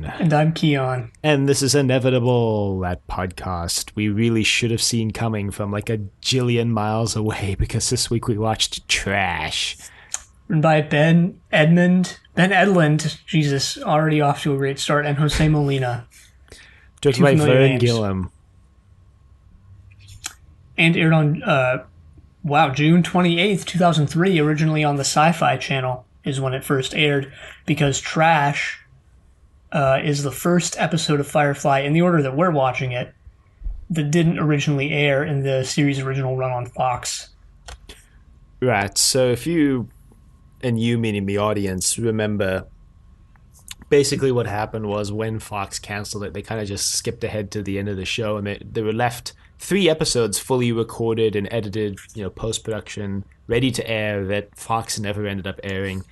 Edlund. And I'm Kiyan. And this is Inevitable, that podcast we really should have seen coming from like a jillion miles away, because this week we watched Trash. Written by Ben Edlund, Jesus, already off to a great start, and Jose Molina. Directed by Vern Gilliam. And aired on, June 28th, 2003, originally on the Sci-Fi Channel is when it first aired, because Trash is the first episode of Firefly, in the order that we're watching it, that didn't originally air in the series' original run on Fox. Right, so if you, and you meaning the audience, remember, basically what happened was when Fox canceled it, they kind of just skipped ahead to the end of the show, and they were left 3 episodes fully recorded and edited, post-production, ready to air, that Fox never ended up airing,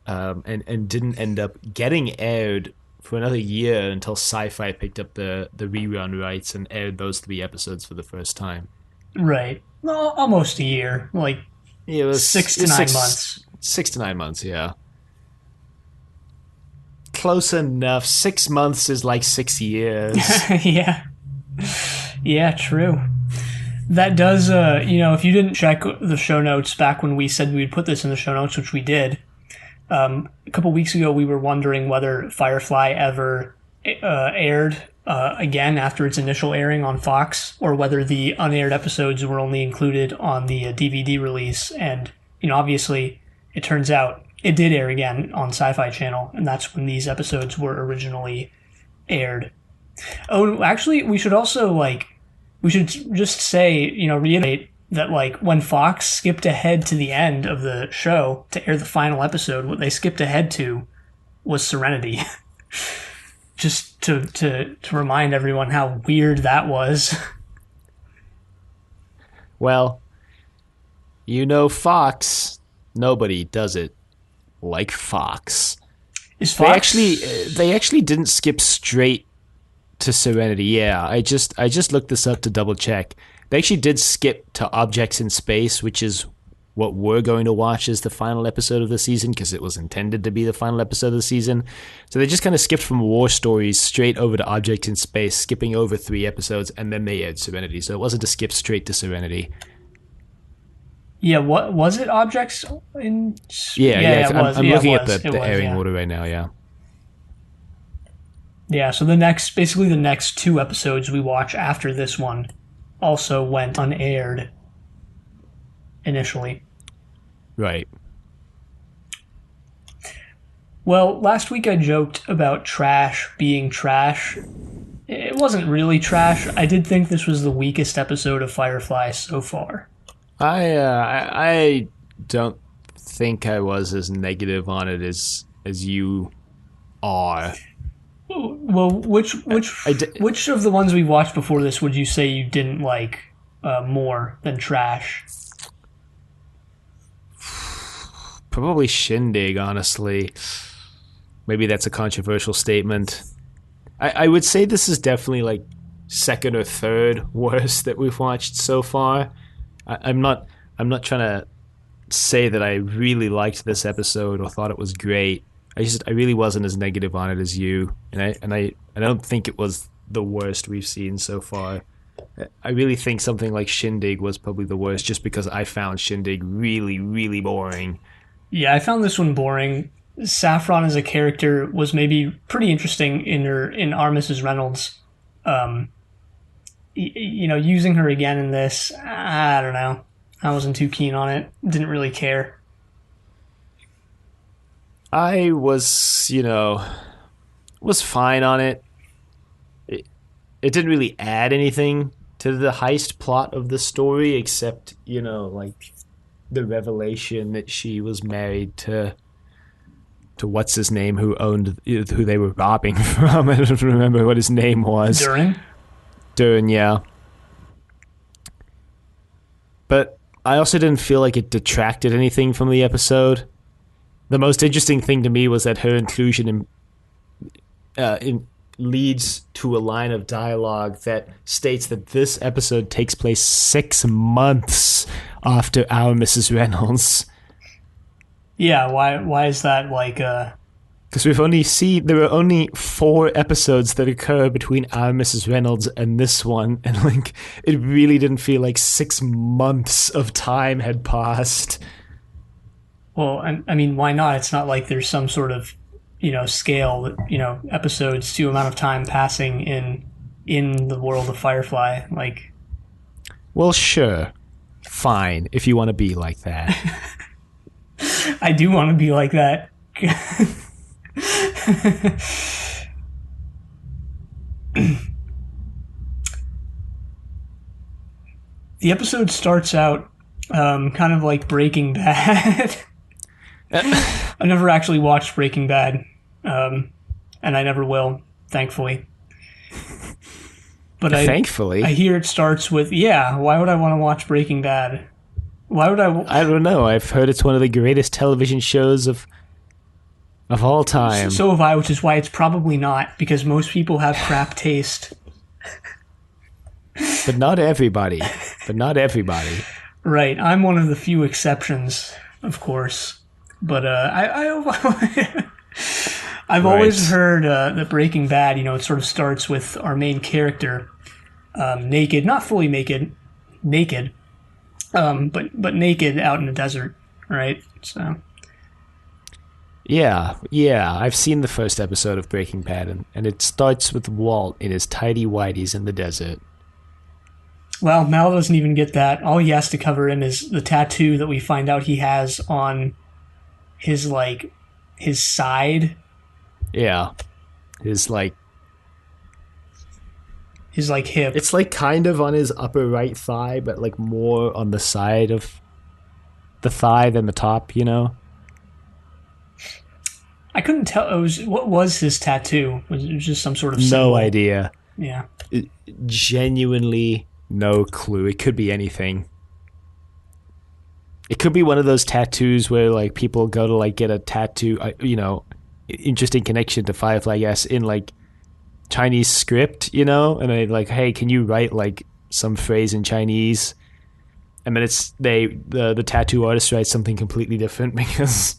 and didn't end up getting aired for another year until Sci-Fi picked up the rerun rights and aired those 3 episodes for the first time. Right. Well, almost a year. It was 6 to 9 months. 6 to 9 months, yeah. Close enough. 6 months is like 6 years. Yeah. Yeah, true. That does, if you didn't check the show notes back when we said we'd put this in the show notes, which we did, a couple weeks ago we were wondering whether Firefly ever aired again after its initial airing on Fox, or whether the unaired episodes were only included on the DVD release. And, obviously, it turns out it did air again on Sci-Fi Channel, and that's when these episodes were originally aired. Oh, actually, we should also, we should just say, reiterate that, when Fox skipped ahead to the end of the show to air the final episode, what they skipped ahead to was Serenity. Just to remind everyone how weird that was. Well, Fox, nobody does it like Fox. Is Fox? They actually didn't skip straight to Serenity. Yeah, I just looked this up to double check. They actually did skip to Objects in Space, which is what we're going to watch as the final episode of the season, because it was intended to be the final episode of the season. So they just kind of skipped from War Stories straight over to Objects in Space, skipping over 3 episodes, and then they aired Serenity. So it wasn't a skip straight to Serenity. Yeah, what was it? Objects in Space? Yeah. I'm looking at the airing order right now, yeah. Yeah, so the next 2 episodes we watch after this one also went unaired initially. Right. Well, last week I joked about Trash being trash. It wasn't really trash. I did think this was the weakest episode of Firefly so far. I don't think I was as negative on it as you are. Well, which of the ones we watched before this would you say you didn't like more than Trash? Probably Shindig, honestly. Maybe that's a controversial statement. I would say this is definitely second or third worst that we've watched so far. I'm not trying to say that I really liked this episode or thought it was great. I really wasn't as negative on it as you, and I don't think it was the worst we've seen so far. I really think something like Shindig was probably the worst, just because I found Shindig really, really boring. Yeah, I found this one boring. Saffron as a character was maybe pretty interesting in Our Mrs. Reynolds. Using her again in this, I don't know. I wasn't too keen on it. Didn't really care. I was, was fine on it. It didn't really add anything to the heist plot of the story, except, the revelation that she was married to what's his name, who they were robbing from. I don't remember what his name was. Durin, yeah. But I also didn't feel like it detracted anything from the episode. The most interesting thing to me was that her inclusion leads to a line of dialogue that states that this episode takes place 6 months after Our Mrs. Reynolds. Yeah, why is that Because there are only 4 episodes that occur between Our Mrs. Reynolds and this one, and like it really didn't feel like 6 months of time had passed. Well, I mean, why not? It's not like there's some sort of, scale that, episodes to amount of time passing in the world of Firefly. Like, well, sure. Fine, if you want to be like that. I do want to be like that. The episode starts out kind of like Breaking Bad. I've never actually watched Breaking Bad, and I never will, thankfully. But thankfully, I hear it starts with, why would I want to watch Breaking Bad? Why would I? I don't know. I've heard it's one of the greatest television shows of all time. So have I, which is why it's probably not, because most people have crap taste. But not everybody. Right. I'm one of the few exceptions, of course. But I've always heard that Breaking Bad, it sort of starts with our main character naked, not fully naked, but naked out in the desert, right? So. Yeah, I've seen the first episode of Breaking Bad, and it starts with Walt in his tidy whities in the desert. Well, Mal doesn't even get that. All he has to cover in is the tattoo that we find out he has on his side. Yeah. His hip. It's like kind of on his upper right thigh, but like more on the side of the thigh than the top, I couldn't tell. What was his tattoo? Was it just some sort of symbol? No idea. Yeah. Genuinely no clue. It could be anything. It could be one of those tattoos where like people go to like get a tattoo, interesting connection to Firefly, I guess, in like Chinese script, and they like, hey, can you write like some phrase in Chinese? And then the tattoo artist writes something completely different because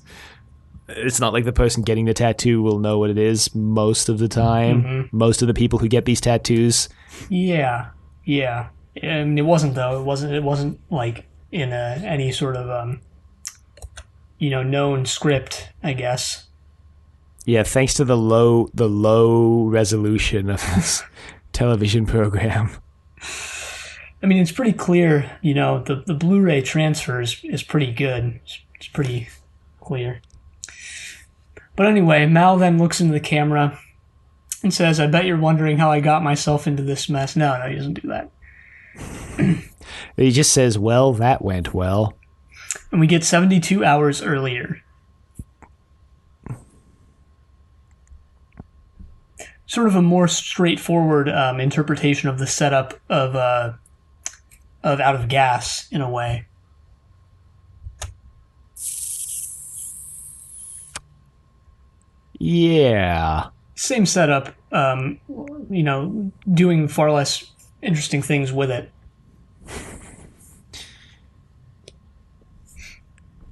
it's not like the person getting the tattoo will know what it is most of the time. Mm-hmm. Most of the people who get these tattoos. Yeah. I mean, it wasn't though. It wasn't like in any sort of known script, I guess. Yeah, thanks to the low resolution of this television program. I mean, it's pretty clear. The Blu-ray transfer is pretty good. It's pretty clear. But anyway, Mal then looks into the camera and says, "I bet you're wondering how I got myself into this mess." No, he doesn't do that. He just says, "Well, that went well." And we get 72 hours earlier. Sort of a more straightforward interpretation of the setup of Out of Gas, in a way. Yeah. Same setup, doing far less interesting things with it.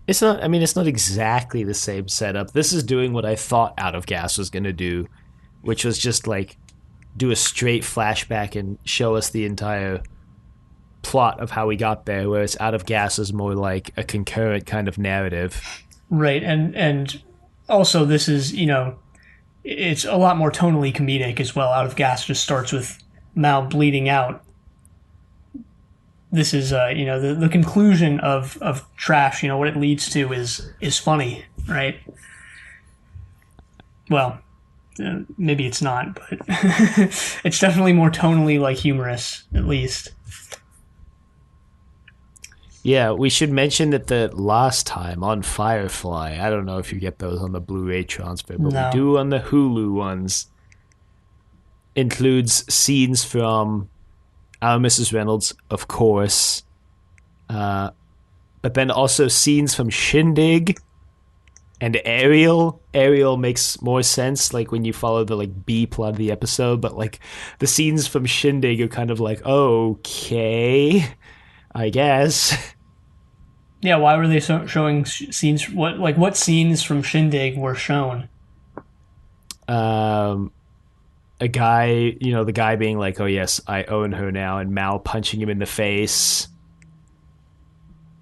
It's not exactly the same setup. This is doing what I thought Out of Gas was going to do, which was just like do a straight flashback and show us the entire plot of how we got there, whereas Out of Gas is more like a concurrent kind of narrative. Right, and also this is, it's a lot more tonally comedic as well. Out of Gas just starts with Mal bleeding out. This is, the conclusion of Trash, what it leads to is funny, right? Well, maybe it's not, but it's definitely more tonally like humorous, at least. Yeah, we should mention that the last time on Firefly, I don't know if you get those on the Blu-ray transfer, but we do on the Hulu ones, includes scenes from Our Mrs. Reynolds, of course, but then also scenes from Shindig and Ariel. Ariel makes more sense, like when you follow the like B plot of the episode, but like the scenes from Shindig are kind of like, okay, I guess. Yeah, why were they showing scenes? What scenes from Shindig were shown? A guy, the guy being like, "Oh yes, I own her now," and Mal punching him in the face.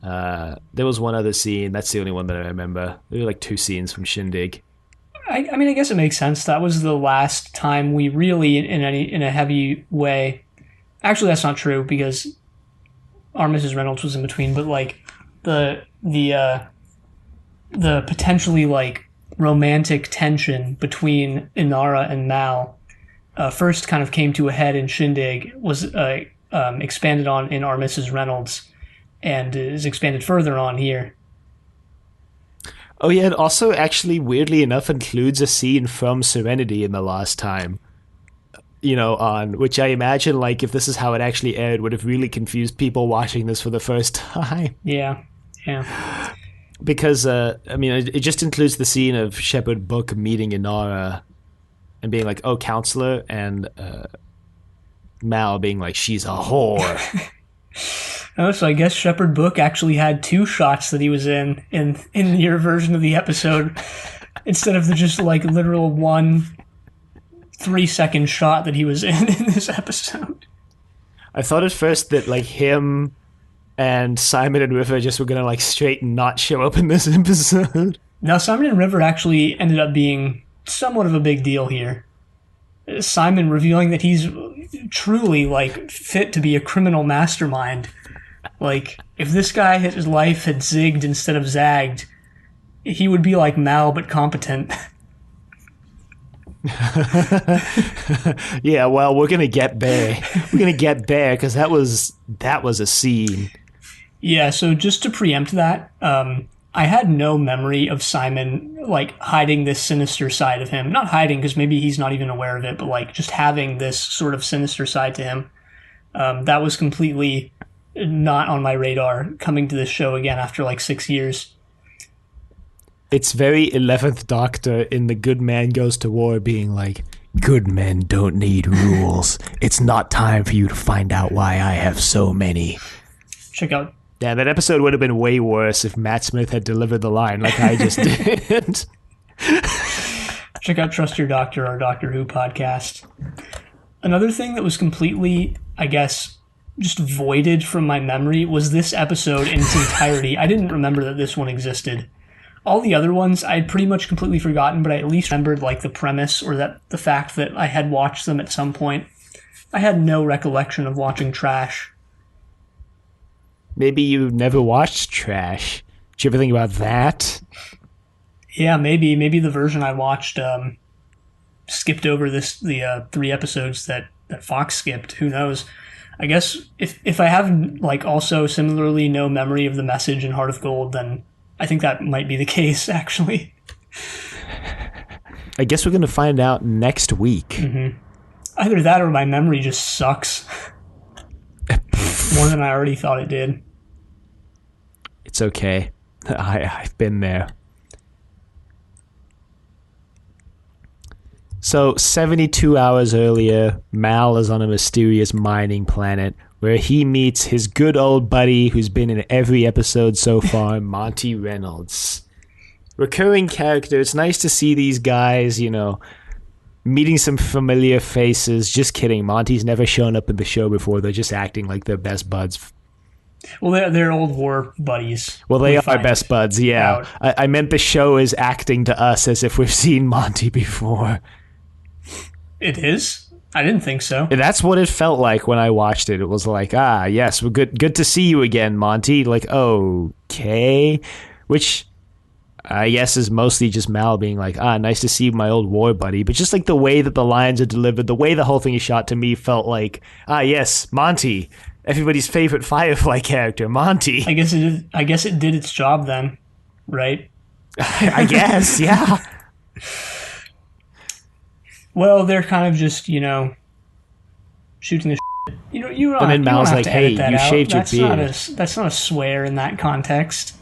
There was one other scene. That's the only one that I remember. There were like 2 scenes from Shindig. I mean, I guess it makes sense. That was the last time we really, in a heavy way. Actually, that's not true because our Mrs. Reynolds was in between. But like the potentially like romantic tension between Inara and Mal first kind of came to a head in Shindig, was expanded on in our Mrs. Reynolds, and is expanded further on here. Oh yeah, it also actually, weirdly enough, includes a scene from Serenity in the last time. On which I imagine, like, if this is how it actually aired, would have really confused people watching this for the first time. Yeah. Because, it just includes the scene of Shepherd Book meeting Inara and being like, "Oh, counselor," and Mal being like, "She's a whore." Oh, so I guess Shepherd Book actually had 2 shots that he was in your version of the episode, instead of the just like literal 1 3-second shot that he was in this episode. I thought at first that like him and Simon and River just were gonna like straight not show up in this episode. Now, Simon and River actually ended up being somewhat of a big deal here. Simon revealing that he's truly like fit to be a criminal mastermind. Like, if this guy, his life had zigged instead of zagged, he would be like Mal, but competent. Yeah, well, we're gonna get there. We're gonna get there because that was a scene. Yeah, so just to preempt that, I had no memory of Simon like hiding this sinister side of him. Not hiding because maybe he's not even aware of it, but like just having this sort of sinister side to him. That was completely not on my radar coming to this show again after like 6 years. It's very 11th Doctor in The Good Man Goes to War being like, "Good men don't need rules. It's not time for you to find out why I have so many." Check out. Yeah, that episode would have been way worse if Matt Smith had delivered the line like I just did. Check out Trust Your Doctor, our Doctor Who podcast. Another thing that was completely, I guess, just voided from my memory was this episode in its entirety. I didn't remember that this one existed. All the other ones I'd pretty much completely forgotten, but I at least remembered like the premise or that the fact that I had watched them at some point. I had no recollection of watching Trash. Maybe you never watched Trash. Did you ever think about that? Yeah, maybe the version I watched skipped over the 3 episodes that Fox skipped. Who knows? I guess if I have like also similarly no memory of The Message and Heart of Gold, then I think that might be the case, actually. I guess we're going to find out next week. Mm-hmm. Either that or my memory just sucks. More than I already thought it did. It's okay. I've been there. So, 72 hours earlier, Mal is on a mysterious mining planet where he meets his good old buddy who's been in every episode so far, Monty Reynolds. Recurring character. It's nice to see these guys, meeting some familiar faces. Just kidding. Monty's never shown up in the show before. They're just acting like they're best buds. Well, they're old war buddies. Well, they are best buds, yeah. I meant the show is acting to us as if we've seen Monty before. It is? I didn't think so. That's what it felt like when I watched it. It was like, yes, we're good to see you again, Monty. Like, okay. Which I guess is mostly just Mal being like, nice to see my old war buddy. But just like the way that the lines are delivered, the way the whole thing is shot to me felt like, yes, Monty. Everybody's favorite Firefly character, Monty. I guess it did its job then, right? I guess, yeah. Well, they're kind of just, shooting the shit. You don't, and then you Mal's don't have like, to hey, edit that you out. shaved your beard. That's not a swear in that context.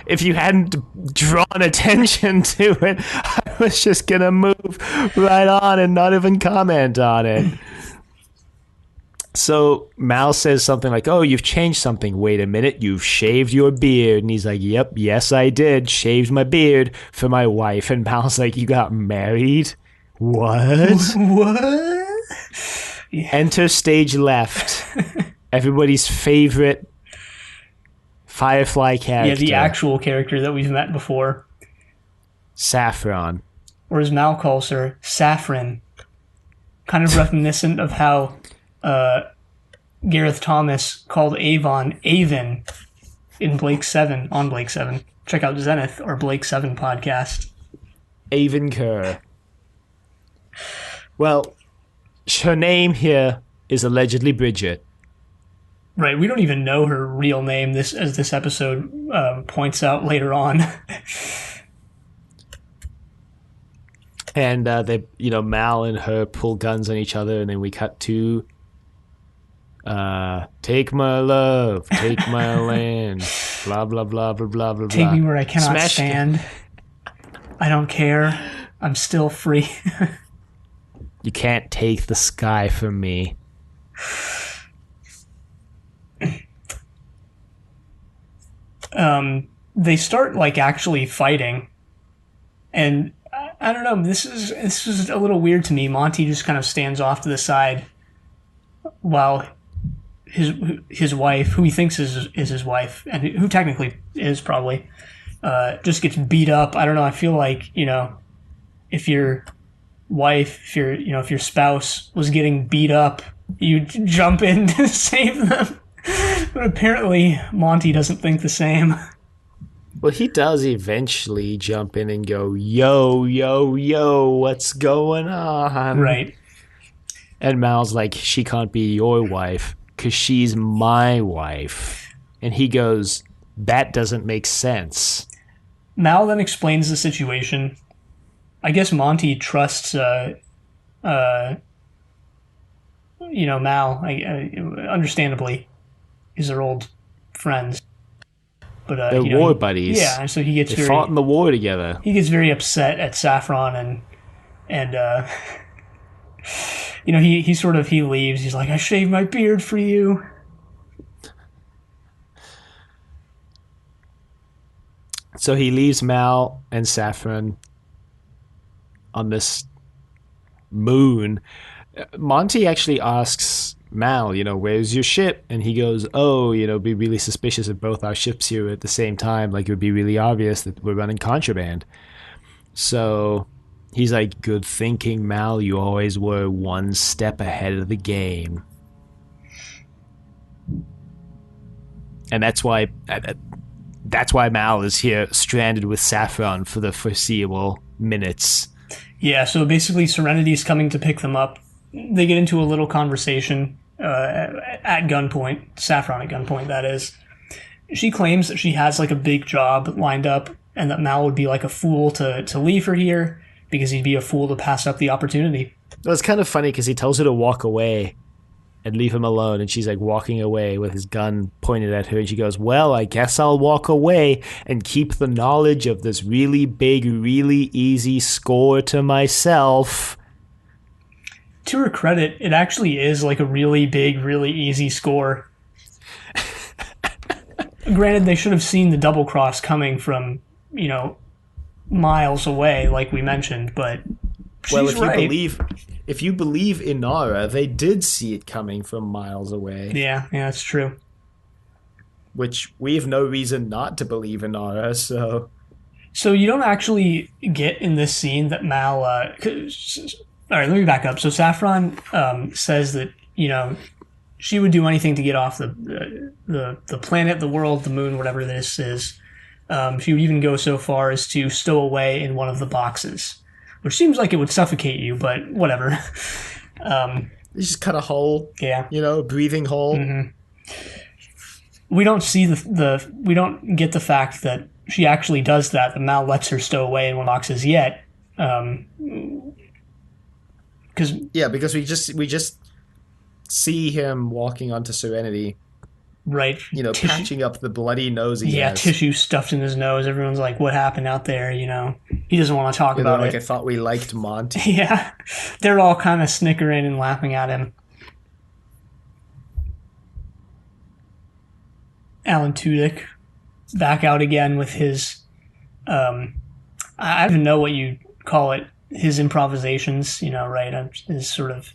If you hadn't drawn attention to it, I was just going to move right on and not even comment on it. So Mal says something like, "Oh, you've changed something. Wait a minute, you've shaved your beard." And he's like, "Yep, yes, I did. Shaved my beard for my wife." And Mal's like, "You got married? What?" What? Yeah. Enter stage left. Everybody's favorite Firefly character. Yeah, the actual character that we've met before. Saffron. Or as Mal calls her, Saffron. Kind of reminiscent of how Gareth Thomas called Avon Avon in Blake 7, on Blake 7. Check out Zenith or Blake 7 podcast. Avon Kerr. Well, her name here is allegedly Bridget. Right, we don't even know her real name, as this episode points out later on. And they, Mal and her pull guns on each other, and then we cut to take my love, take my land, blah blah blah blah blah blah. Take me where I cannot Smash stand. I don't care. I'm still free. You can't take the sky from me. They start actually fighting, and I don't know. This is a little weird to me. Monty just kind of stands off to the side while his wife, who he thinks is his wife, and who technically is probably, just gets beat up. I don't know. I feel like if your wife, if your spouse was getting beat up, you'd jump in to save them. But apparently Monty doesn't think the same. Well, he does eventually jump in and go, "Yo, yo, yo, what's going on?" Right. And Mal's like, "She can't be your wife because she's my wife." And he goes, "That doesn't make sense." Mal then explains the situation. I guess Monty trusts, Mal, understandably. These are old friends. But, they're war buddies. Yeah, and so he gets they fought in the war together. He gets very upset at Saffron and he leaves. He's like, "I shaved my beard for you." So he leaves Mal and Saffron on this moon. Monty actually asks Mal, "Where's your ship?" And he goes, "Oh, be really suspicious of both our ships here at the same time. Like, it would be really obvious that we're running contraband." So he's like, "Good thinking, Mal. You always were one step ahead of the game." And that's why Mal is here stranded with Saffron for the foreseeable minutes. Yeah, so basically Serenity's coming to pick them up. They get into a little conversation at gunpoint, Saffron at gunpoint, that is. She claims that she has a big job lined up and that Mal would be a fool to leave her here because he'd be a fool to pass up the opportunity. Well, it's kind of funny because he tells her to walk away and leave him alone, and she's walking away with his gun pointed at her, and she goes, "Well, I guess I'll walk away and keep the knowledge of this really big, really easy score to myself." To her credit, it actually is a really big, really easy score. Granted, they should have seen the double cross coming from, miles away, like we mentioned, but she's right. If you believe Inara, they did see it coming from miles away. Yeah, that's true. Which we have no reason not to believe Inara, so... So you don't actually get in this scene that Mal... all right, let me back up. So Saffron says that, she would do anything to get off the planet, the world, the moon, whatever this is. She would even go so far as to stow away in one of the boxes, which seems like it would suffocate you, but whatever. You just cut a hole. Yeah. A breathing hole. Mm-hmm. We don't see we don't get the fact that she actually does that. The Mal lets her stow away in one of the boxes yet. Because we just see him walking onto Serenity, right? Patching up the bloody nose he has. Yeah, tissue stuffed in his nose. Everyone's like, "What happened out there?" He doesn't want to talk about it. I thought we liked Monty. Yeah, they're all kind of snickering and laughing at him. Alan Tudyk back out again with his, I don't even know what you call it, his improvisations, right? His sort of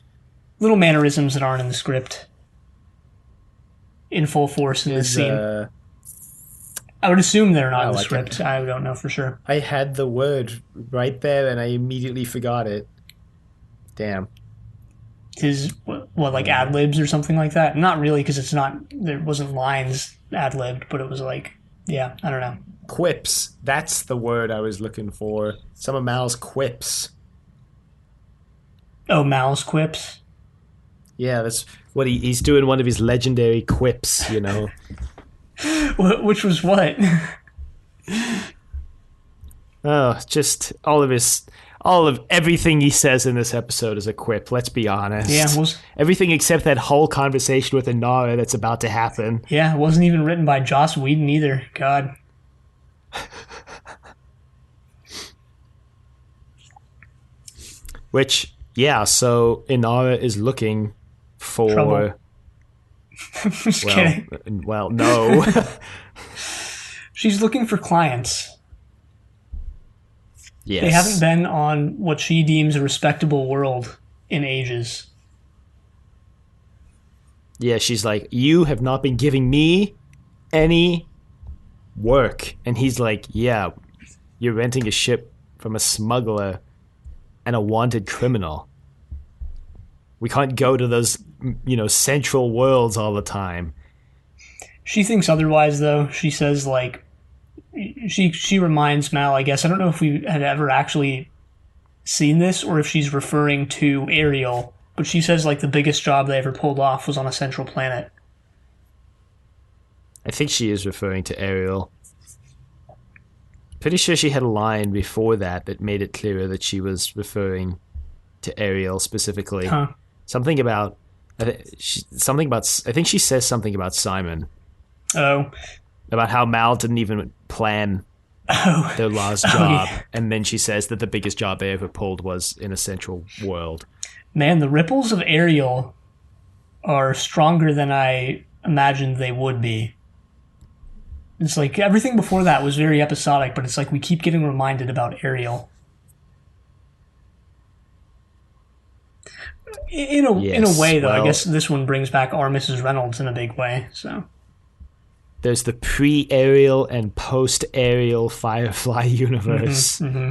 little mannerisms that aren't in the script in full force in this scene. I would assume they're not in the script. I don't know for sure. I had the word right there and I immediately forgot it. Damn. His, like ad-libs or something like that? Not really, because there wasn't lines ad-libbed, but it was like, yeah, I don't know. Quips. That's the word I was looking for. Some of Mal's quips. Oh, Mal's quips? Yeah, that's what he's doing, one of his legendary quips, Which was what? Oh, just all of everything he says in this episode is a quip, let's be honest. Yeah, everything except that whole conversation with Inara that's about to happen. Yeah, it wasn't even written by Joss Whedon either. God. Which, yeah, so Inara is looking for trouble. Just kidding. Well, no. She's looking for clients. Yes. They haven't been on what she deems a respectable world in ages. Yeah, she's like, you have not been giving me any work. And he's like, yeah, you're renting a ship from a smuggler and a wanted criminal. We can't go to those, central worlds all the time. She thinks otherwise, though. She says, like, she reminds Mal, I guess. I don't know if we had ever actually seen this or if she's referring to Ariel, but she says, like, the biggest job they ever pulled off was on a central planet. I think she is referring to Ariel. Pretty sure she had a line before that made it clearer that she was referring to Ariel specifically. Huh. Something about, I think she says something about Simon. Oh. About how Mal didn't even plan their last job. Yeah. And then she says that the biggest job they ever pulled was in a central world. Man, the ripples of Ariel are stronger than I imagined they would be. It's like everything before that was very episodic, but it's like we keep getting reminded about Ariel. In a way, though, I guess this one brings back our Mrs. Reynolds in a big way. So there's the pre-Ariel and post-Ariel Firefly universe. Mm-hmm, mm-hmm.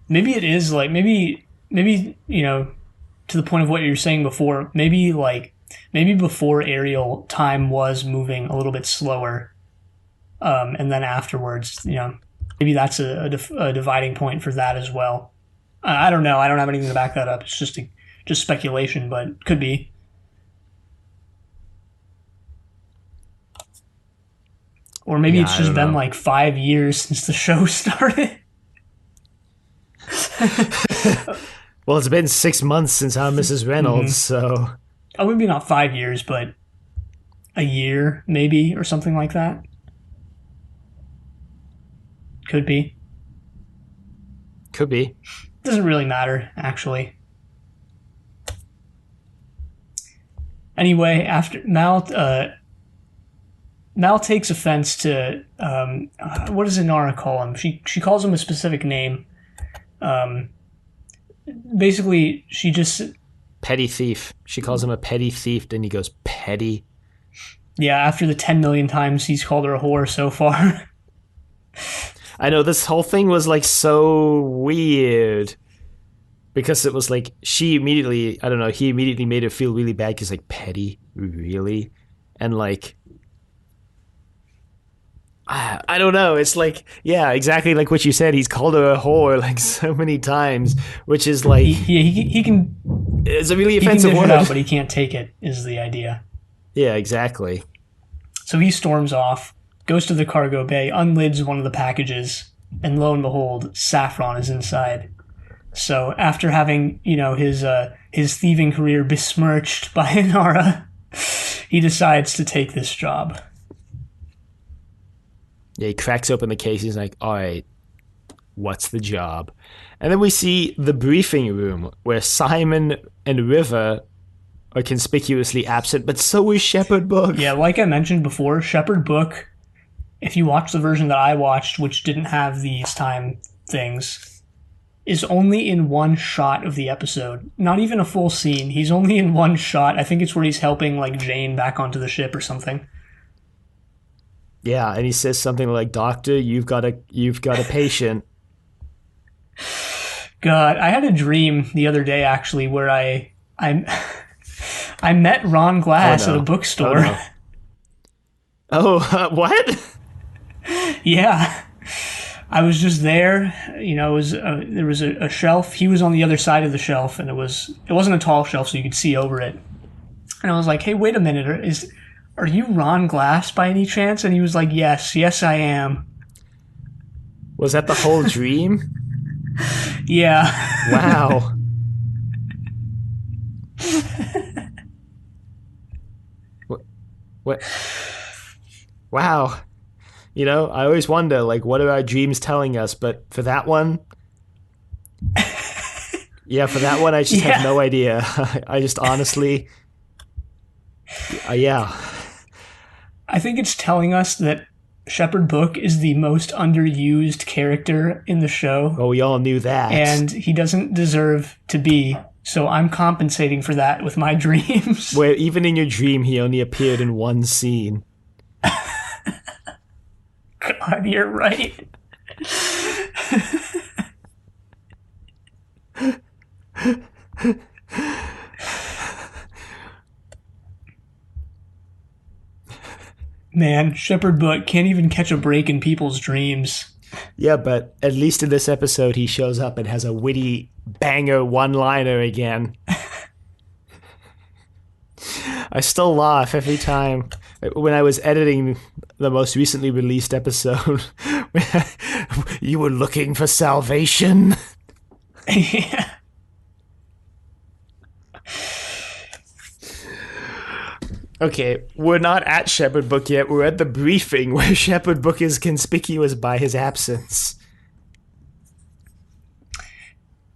Maybe it is like maybe to the point of what you were saying before. Maybe before Ariel, time was moving a little bit slower, and then afterwards, maybe that's a dividing point for that as well. I don't know. I don't have anything to back that up. It's just speculation, but could be. Or maybe it's just been like 5 years since the show started. Well, it's been 6 months since I'm Mrs. Reynolds, so... Oh, maybe not 5 years, but a year, maybe, or something like that. Could be. Could be. Doesn't really matter, actually. Anyway, after Mal takes offense to what does Inara call him? She calls him a specific name. Basically, she just petty thief. She calls him a petty thief, then he goes petty. Yeah, after the 10 million times he's called her a whore so far. I know, this whole thing was like so weird because it was like he immediately made her feel really bad because like, petty, really? And like, I don't know. It's like, yeah, exactly like what you said. He's called her a whore like so many times, which is like, he can. It's a really offensive word, out, but he can't take it. Is the idea? Yeah, exactly. So he storms off, goes to the cargo bay, unlids one of the packages, and lo and behold, Saffron is inside. So after having his thieving career besmirched by Inara, he decides to take this job. Yeah, he cracks open the case. He's like, all right, what's the job? And then we see the briefing room where Simon and River are conspicuously absent, but so is Shepherd Book. Yeah, like I mentioned before, Shepherd Book, if you watch the version that I watched, which didn't have these time things, is only in one shot of the episode. Not even a full scene. He's only in one shot. I think it's where he's helping like Jane back onto the ship or something. Yeah, and he says something like, "Doctor, you've got a patient." God, I had a dream the other day actually where I met Ron Glass at a bookstore. What? Yeah. I was just there, there was a shelf. He was on the other side of the shelf, and it wasn't a tall shelf, so you could see over it. And I was like, "Hey, wait a minute, are you Ron Glass by any chance?" And he was like, "Yes, I am." Was that the whole dream? Yeah. Wow. What? Wow. I always wonder, like, what are our dreams telling us? But for that one, I just have no idea. I just honestly, yeah. I think it's telling us that Shepherd Book is the most underused character in the show. Well, we all knew that. And he doesn't deserve to be, so I'm compensating for that with my dreams. Where even in your dream, he only appeared in one scene. God, you're right. Man, Shepherd Book can't even catch a break in people's dreams. Yeah, but at least in this episode, he shows up and has a witty banger one-liner again. I still laugh every time. When I was editing the most recently released episode, you were looking for salvation? Yeah. Okay, we're not at Shepherd Book yet. We're at the briefing where Shepherd Book is conspicuous by his absence.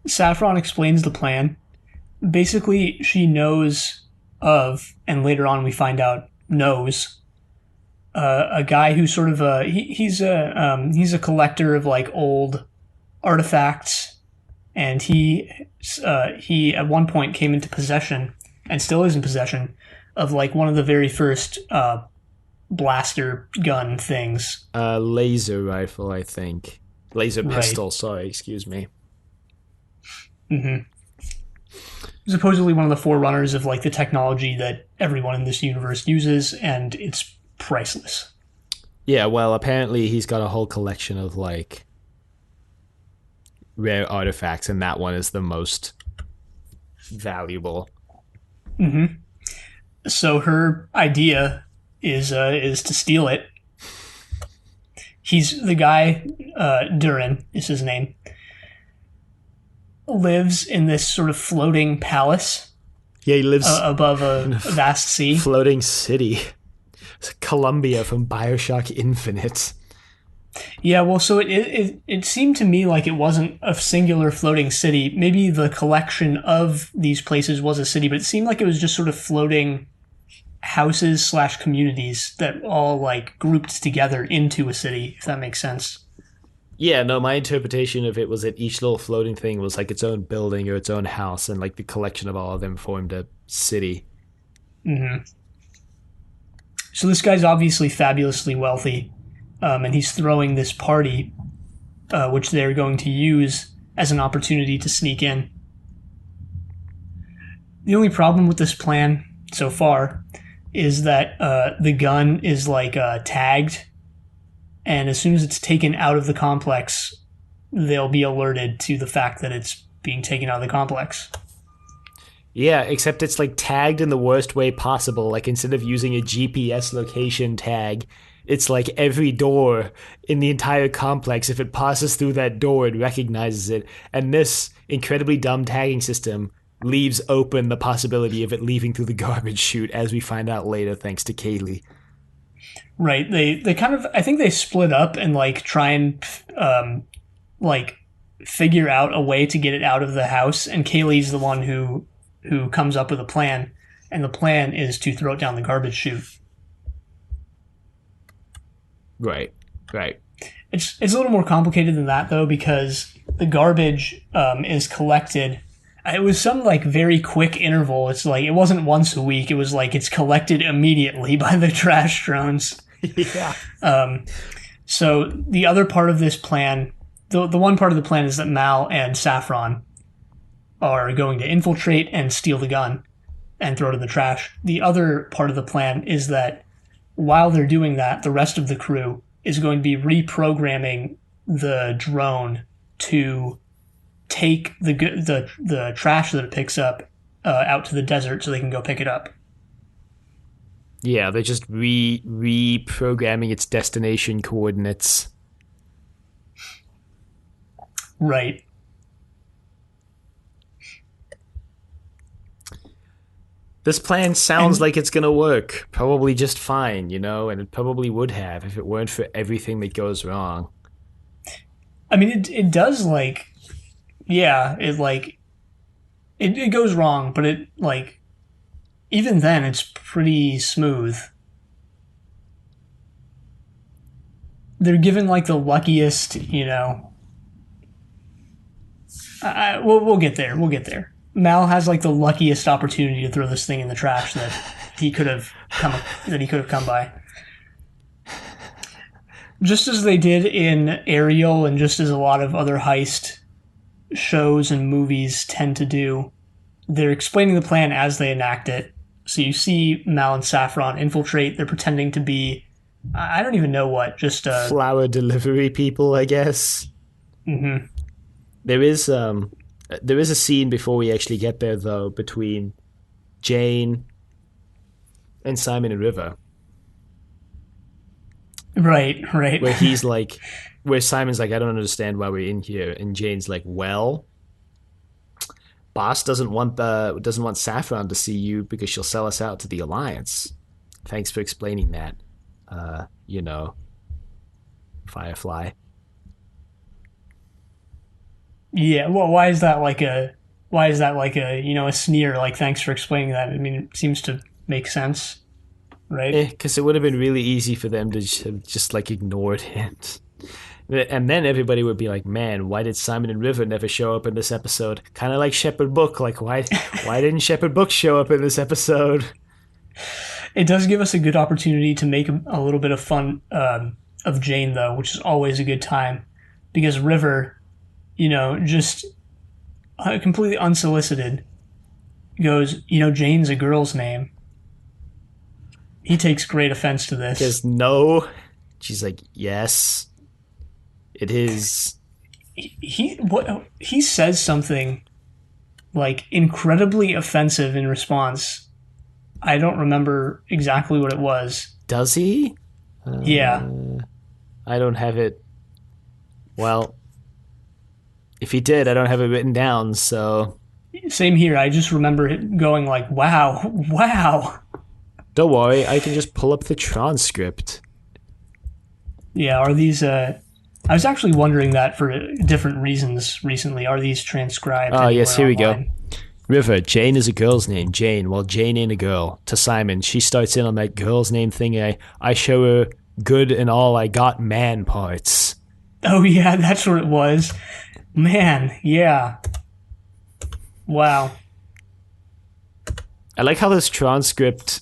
Saffron explains the plan. Basically, she knows of, and later on we find out knows, a guy who's sort of he's a collector of like old artifacts, and he at one point came into possession and still is in possession of like one of the very first blaster gun things. Laser rifle, I think. Laser pistol, right. Sorry, excuse me. Mm-hmm. Supposedly one of the forerunners of like the technology that everyone in this universe uses, and it's priceless. Yeah, well, apparently he's got a whole collection of like rare artifacts, and that one is the most valuable. Mm-hmm. So her idea is to steal it. He's the guy, Durin is his name, lives in this sort of floating palace. Yeah, he lives above a vast sea. Floating city. It's Columbia from BioShock Infinite. Yeah, well, so it seemed to me like it wasn't a singular floating city. Maybe the collection of these places was a city, but it seemed like it was just sort of floating houses / communities that all like grouped together into a city, if that makes sense. Yeah, no, my interpretation of it was that each little floating thing was like its own building or its own house, and like the collection of all of them formed a city. Mm-hmm. So this guy's obviously fabulously wealthy, and he's throwing this party, which they're going to use as an opportunity to sneak in. The only problem with this plan so far is that the gun is like tagged, and as soon as it's taken out of the complex, they'll be alerted to the fact that it's being taken out of the complex. Yeah, except it's like tagged in the worst way possible. Like instead of using a GPS location tag, it's like every door in the entire complex, if it passes through that door, it recognizes it. And this incredibly dumb tagging system leaves open the possibility of it leaving through the garbage chute, as we find out later, thanks to Kaylee. Right. They kind of, I think they split up and like try and like figure out a way to get it out of the house. And Kaylee's the one who comes up with a plan. and the plan is to throw it down the garbage chute. Right. It's a little more complicated than that, though, because the garbage is collected. It was some like very quick interval. It's like it wasn't once a week. It was like it's collected immediately by the trash drones. Yeah. So the other part of this plan, the one part of the plan is that Mal and Saffron are going to infiltrate and steal the gun and throw it in the trash. The other part of the plan is that while they're doing that, the rest of the crew is going to be reprogramming the drone to take the trash that it picks up out to the desert so they can go pick it up. Yeah, they're just reprogramming its destination coordinates. Right. This plan sounds like it's going to work. Probably just fine, and it probably would have if it weren't for everything that goes wrong. I mean, it does, like... Yeah, it goes wrong, but it, like... Even then, it's pretty smooth. They're given, like, the luckiest, we'll get there. We'll get there. Mal has like the luckiest opportunity to throw this thing in the trash that he could have come by. Just as they did in Ariel, and just as a lot of other heist shows and movies tend to do, they're explaining the plan as they enact it. So you see Mal and Saffron infiltrate. They're pretending to be, I don't even know what, just flower delivery people, I guess. Mm-hmm. There is a scene before we actually get there, though, between Jane and Simon and River. Right. Where Simon's like, I don't understand why we're in here, and Jane's like, well, boss doesn't want Saffron to see you because she'll sell us out to the Alliance. Thanks for explaining that. Firefly. Yeah, well, why is that like a a sneer? Like, thanks for explaining that. I mean, it seems to make sense, right? Because it would have been really easy for them to just like ignored it, and then everybody would be like, "Man, why did Simon and River never show up in this episode?" Kind of like Shepherd Book. Like, why didn't Shepherd Book show up in this episode? It does give us a good opportunity to make a little bit of fun of Jane, though, which is always a good time, because River, just completely unsolicited, goes, Jane's a girl's name. He takes great offense to this. Because no. She's like, yes, it is. He says something like incredibly offensive in response. I don't remember exactly what it was. Does he? Yeah. I don't have it. Well, if he did, I don't have it written down, so... Same here. I just remember it going like, wow. Don't worry, I can just pull up the transcript. Yeah, are these... I was actually wondering that for different reasons recently. Are these transcribed? Oh, yes, here online? we go. River, Jane is a girl's name. Jane, well, Jane ain't a girl. To Simon, she starts in on that girl's name thing. I show her good and all I got man parts. Oh, yeah, that's what it was. Man, yeah. Wow. I like how this transcript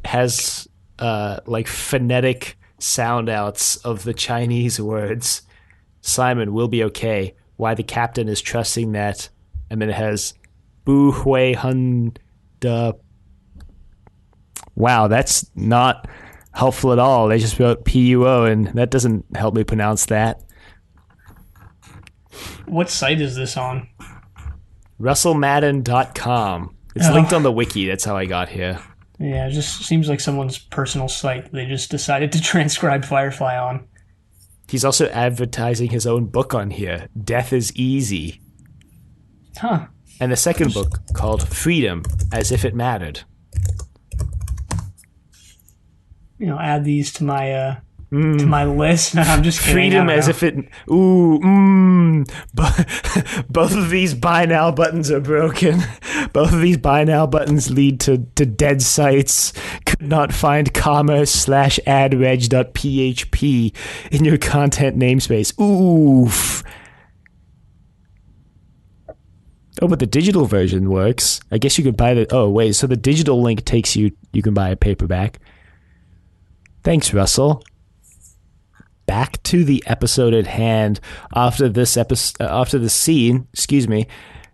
has like phonetic sound outs of the Chinese words. Simon, will be okay. Why the captain is trusting that. And then it has Bu Hui Hun Da. Wow, that's not helpful at all. They just wrote PUO, and that doesn't help me pronounce that. What site is this on? RussellMadden.com. It's linked on the wiki. That's how I got here. Yeah, it just seems like someone's personal site they just decided to transcribe Firefly on. He's also advertising his own book on here, Death is Easy. Huh. And the second book called Freedom, As If It Mattered. Add these to my to my list. No, I'm just kidding. Freedom as if it. Both of these buy now buttons are broken. Both of these buy now buttons lead to dead sites. Could not find comma/adreg.php in your content namespace. Oof. Oh, but the digital version works. I guess you could buy the. Oh, wait. So the digital link takes you. You can buy a paperback. Thanks, Russell. Back to the episode at hand. After this episode, after the scene,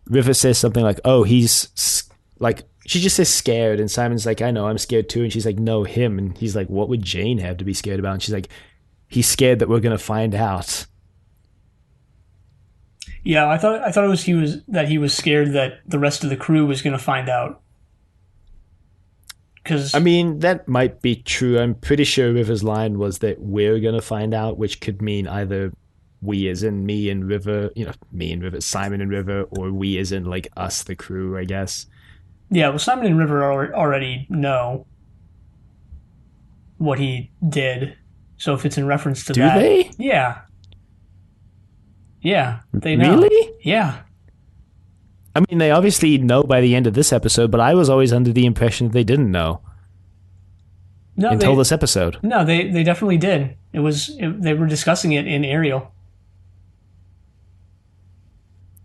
River says something like, "Oh, he's like." She just says scared, and Simon's like, "I know, I'm scared too." And she's like, "No, him." And he's like, "What would Jane have to be scared about?" And she's like, "He's scared that we're gonna find out." Yeah, I thought it was he was scared that the rest of the crew was going to find out. Because I mean, that might be true. I'm pretty sure River's line was that we're going to find out, which could mean either we as in me and River, me and River, Simon and River, or we as in like us, the crew, I guess. Yeah, well, Simon and River already know what he did. So if it's in reference to that... Do they? Yeah. Yeah, they know. Really? Yeah. I mean, they obviously know by the end of this episode, but I was always under the impression that they didn't know until this episode. No, they definitely did. They were discussing it in Ariel.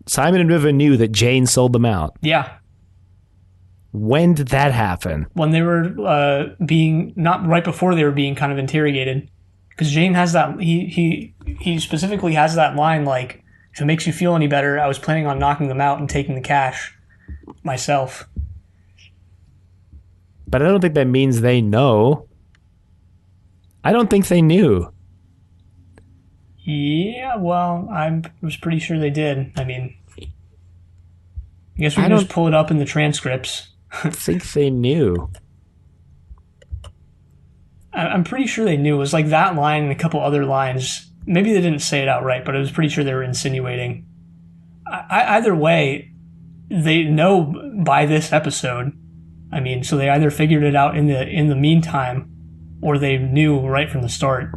Simon and River knew that Jane sold them out. Yeah. When did that happen? When they were not right before they were being kind of interrogated. Because Jane has that, he specifically has that line like, if it makes you feel any better, I was planning on knocking them out and taking the cash myself. But I don't think that means they know. I don't think they knew. Yeah, well, I was pretty sure they did. I mean, I guess we can just pull it up in the transcripts. I think they knew. I'm pretty sure they knew. It was like that line and a couple other lines. Maybe they didn't say it outright, but I was pretty sure they were insinuating. Either way, they know by this episode. I mean, so they either figured it out in the meantime, or they knew right from the start.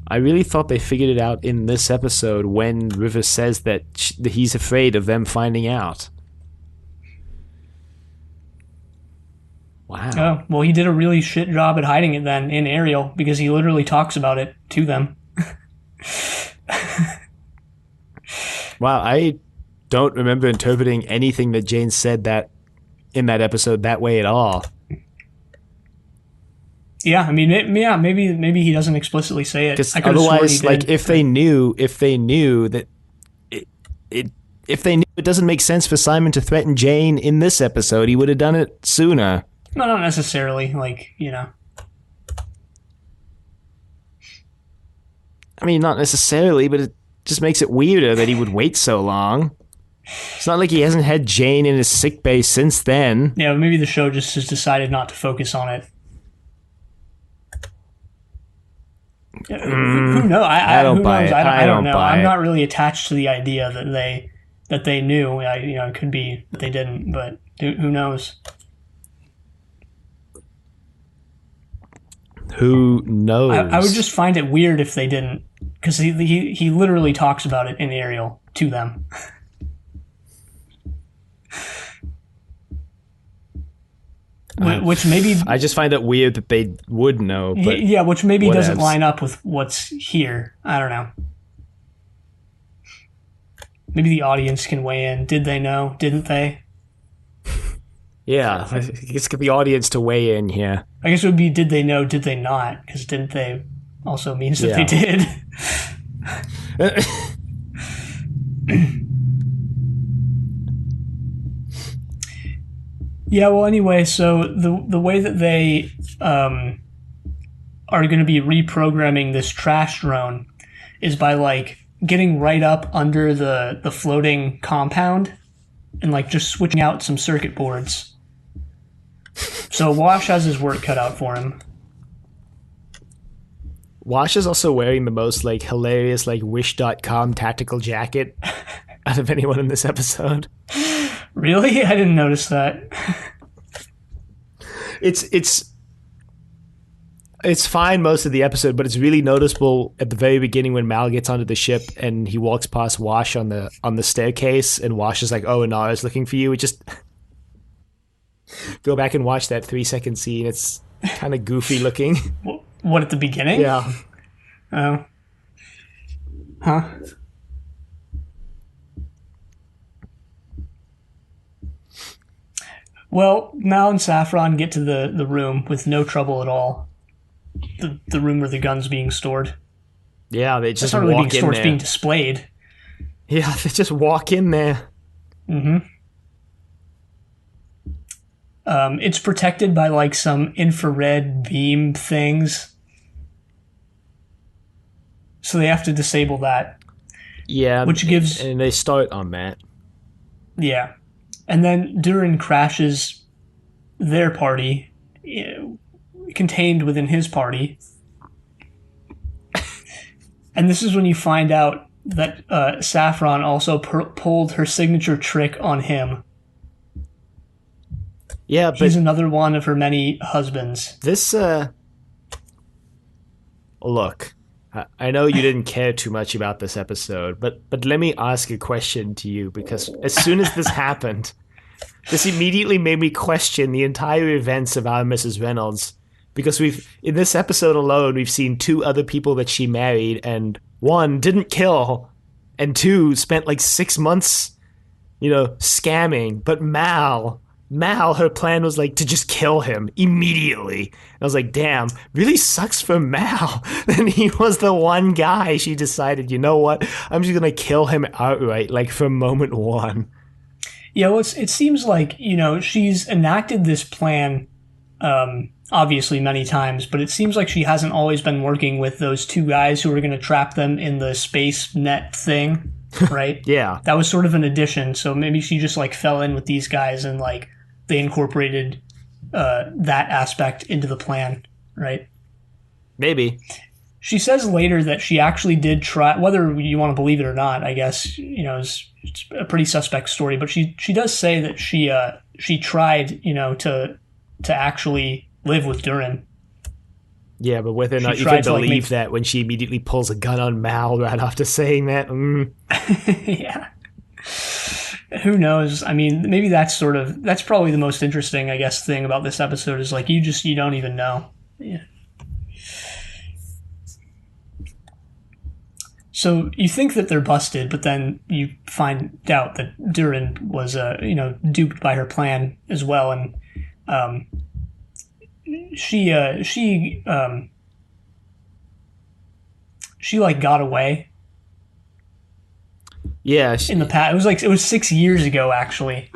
I really thought they figured it out in this episode when River says that he's afraid of them finding out. Wow. Oh, well, he did a really shit job at hiding it then in Ariel because he literally talks about it to them. Wow, I don't remember interpreting anything that Jane said that in that episode that way at all. Yeah, I mean, maybe he doesn't explicitly say it. Because otherwise, like, if they knew that if they knew it doesn't make sense for Simon to threaten Jane in this episode, he would have done it sooner. No, not necessarily. Like, I mean, not necessarily, but it just makes it weirder that he would wait so long. It's not like he hasn't had Jane in his sickbay since then. Yeah, maybe the show just has decided not to focus on it. Who knows? I don't buy it. I don't know. I'm not really attached to the idea that they knew. It could be they didn't, but who knows? Who knows? I would just find it weird if they didn't, because he literally talks about it in Ariel to them. Which maybe I just find it weird that they would know. But yeah, which maybe doesn't line up with what's here. I don't know. Maybe the audience can weigh in. Did they know? Didn't they? Yeah, let's get the audience to weigh in here. I guess it would be did they know, did they not? Because didn't they also means that they did. Yeah, well, anyway, so the way that they are going to be reprogramming this trash drone is by, like, getting right up under the floating compound and, like, just switching out some circuit boards. So Wash has his work cut out for him. Wash is also wearing the most, like, hilarious, like, Wish.com tactical jacket out of anyone in this episode. Really? I didn't notice that. It's It's fine most of the episode, but it's really noticeable at the very beginning when Mal gets onto the ship and he walks past Wash on the staircase, and Wash is like, "Oh, Inara's looking for you." It just go back and watch that 3-second scene. It's kind of goofy looking. What, at the beginning? Yeah. Oh. Huh. Well, Mal and Saffron get to the room with no trouble at all. The room where the gun's being stored. Yeah, they just It's not really being walk in stored, there. it's being displayed. Yeah, they just walk in there. Mm-hmm. It's protected by like some infrared beam things. So they have to disable that. Yeah, Which gives... And they start on that. Yeah. And then Durin crashes their party, contained within his party. And this is when you find out that Saffron also pulled her signature trick on him. Yeah, but he's another one of her many husbands. This, look, I know you didn't care too much about this episode, but let me ask a question to you, because as soon as this happened, this immediately made me question the entire events of our Mrs. Reynolds, because in this episode alone, we've seen 2 other people that she married, and 1 didn't kill, and 2 spent like 6 months, scamming, but Mal, her plan was like to just kill him immediately. And I was like, damn, really sucks for Mal. Then he was the one guy she decided, you know what, I'm just going to kill him outright, like from moment 1. Yeah, well, it seems like, she's enacted this plan, obviously many times, but it seems like she hasn't always been working with those 2 guys who were going to trap them in the space net thing, right? Yeah. That was sort of an addition, so maybe she just, like, fell in with these guys and, like, they incorporated that aspect into the plan, right? Maybe. She says later that she actually did try, whether you want to believe it or not, I guess, it's a pretty suspect story, but she does say that she tried, to actually live with Durin. Yeah, but whether or not you can believe that when she immediately pulls a gun on Mal right after saying that. Yeah. Who knows? I mean, maybe that's probably the most interesting, I guess, thing about this episode is like, you don't even know. Yeah. So you think that they're busted, but then you find out that Durin was, duped by her plan as well, and she like got away. Yeah, in the past, it was 6 years ago actually,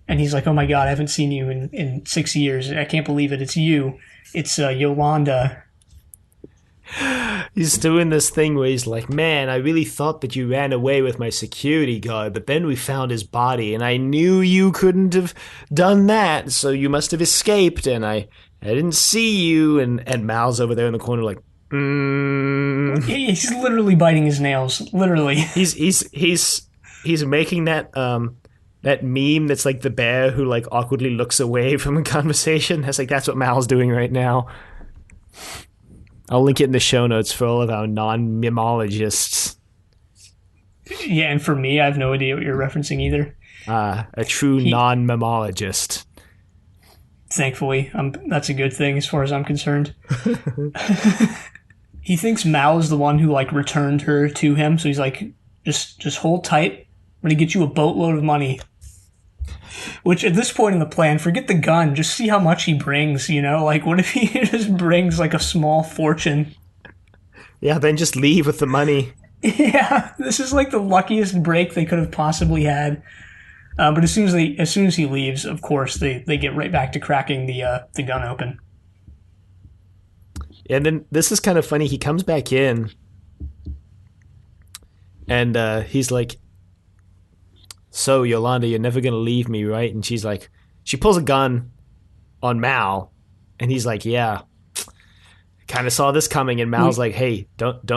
and he's like, "Oh my god, I haven't seen you in 6 years. I can't believe it. It's you. It's Yolanda." He's doing this thing where he's like, "Man, I really thought that you ran away with my security guard, but then we found his body, and I knew you couldn't have done that, so you must have escaped, and I didn't see you." And Mal's over there in the corner like, He's literally biting his nails. Literally. He's making that that meme that's like the bear who like awkwardly looks away from a conversation. That's what Mal's doing right now. I'll link it in the show notes for all of our non-mimologists. Yeah, and for me, I have no idea what you're referencing either. A true non-mimologist. Thankfully, that's a good thing as far as I'm concerned. He thinks Mal is the one who like returned her to him, so he's like, just hold tight. I'm gonna get you a boatload of money. Which at this point in the plan, forget the gun, just see how much he brings, Like, what if he just brings like a small fortune? Yeah, then just leave with the money. Yeah, this is like the luckiest break they could have possibly had. But as soon as he leaves, of course, they get right back to cracking the gun open. And then this is kind of funny. He comes back in, and he's like, "So, Yolanda, you're never going to leave me, right?" And she's like, she pulls a gun on Mal, and he's like, "Yeah, kind of saw this coming, and Mal's like, "Hey, don't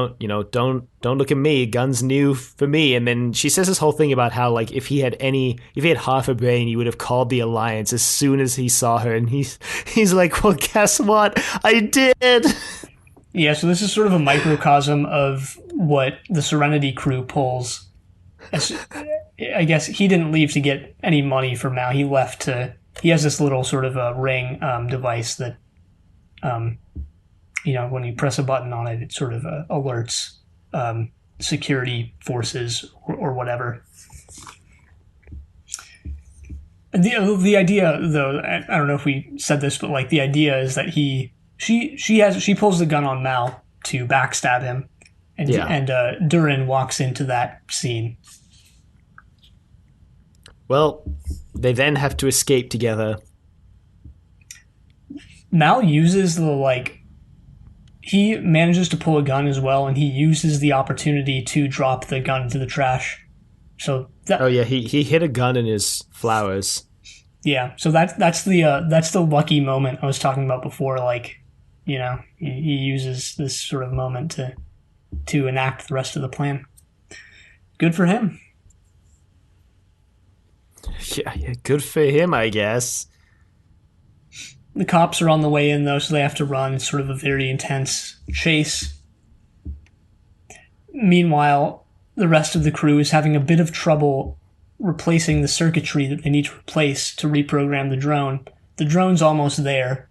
look at me. Gun's new for me." And then she says this whole thing about how, like, if he had half a brain, he would have called the Alliance as soon as he saw her. And he's like, "Well, guess what? I did." Yeah, so this is sort of a microcosm of what the Serenity crew pulls. I guess he didn't leave to get any money from Mal. He left to. He has this little sort of a ring device that, when you press a button on it, it sort of alerts security forces or whatever. The idea, though, I don't know if we said this, but like the idea is that she pulls the gun on Mal to backstab him, and Durin walks into that scene. Well, they then have to escape together. Mal uses he manages to pull a gun as well, and he uses the opportunity to drop the gun into the trash. So he hit a gun in his flowers. Yeah, so that's the lucky moment I was talking about before. Like, he uses this sort of moment to enact the rest of the plan. Good for him. Yeah, good for him, I guess. The cops are on the way in, though, so they have to run. It's sort of a very intense chase. Meanwhile, the rest of the crew is having a bit of trouble replacing the circuitry that they need to replace to reprogram the drone. The drone's almost there.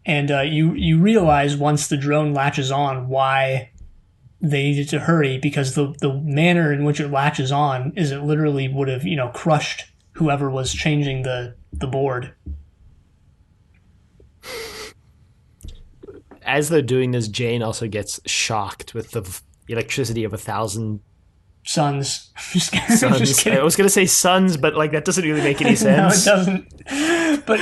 And you realize once the drone latches on why they needed to hurry, because the manner in which it latches on is it literally would have, crushed whoever was changing the board. As they're doing this, Jane also gets shocked with the electricity of 1,000 suns. Just kidding. I was going to say suns, but like that doesn't really make any sense. No, it doesn't. But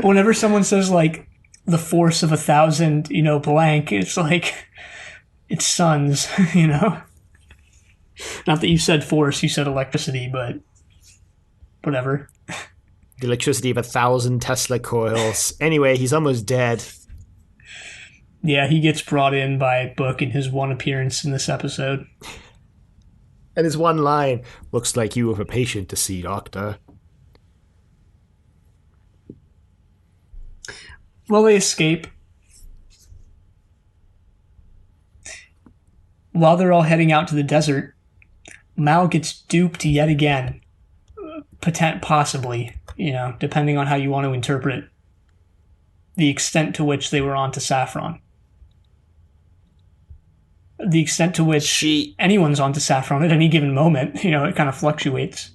whenever someone says like the force of 1,000, blank, it's like it's suns, Not that you said force, you said electricity, but whatever. The electricity of 1,000 Tesla coils. Anyway, he's almost dead. Yeah, he gets brought in by Book in his one appearance in this episode. And his one line, "Looks like you have a patient to see, Doctor." Well, they escape. While they're all heading out to the desert, Mal gets duped yet again. Possibly, depending on how you want to interpret the extent to which they were onto Saffron. The extent to which anyone's onto Saffron at any given moment, it kind of fluctuates.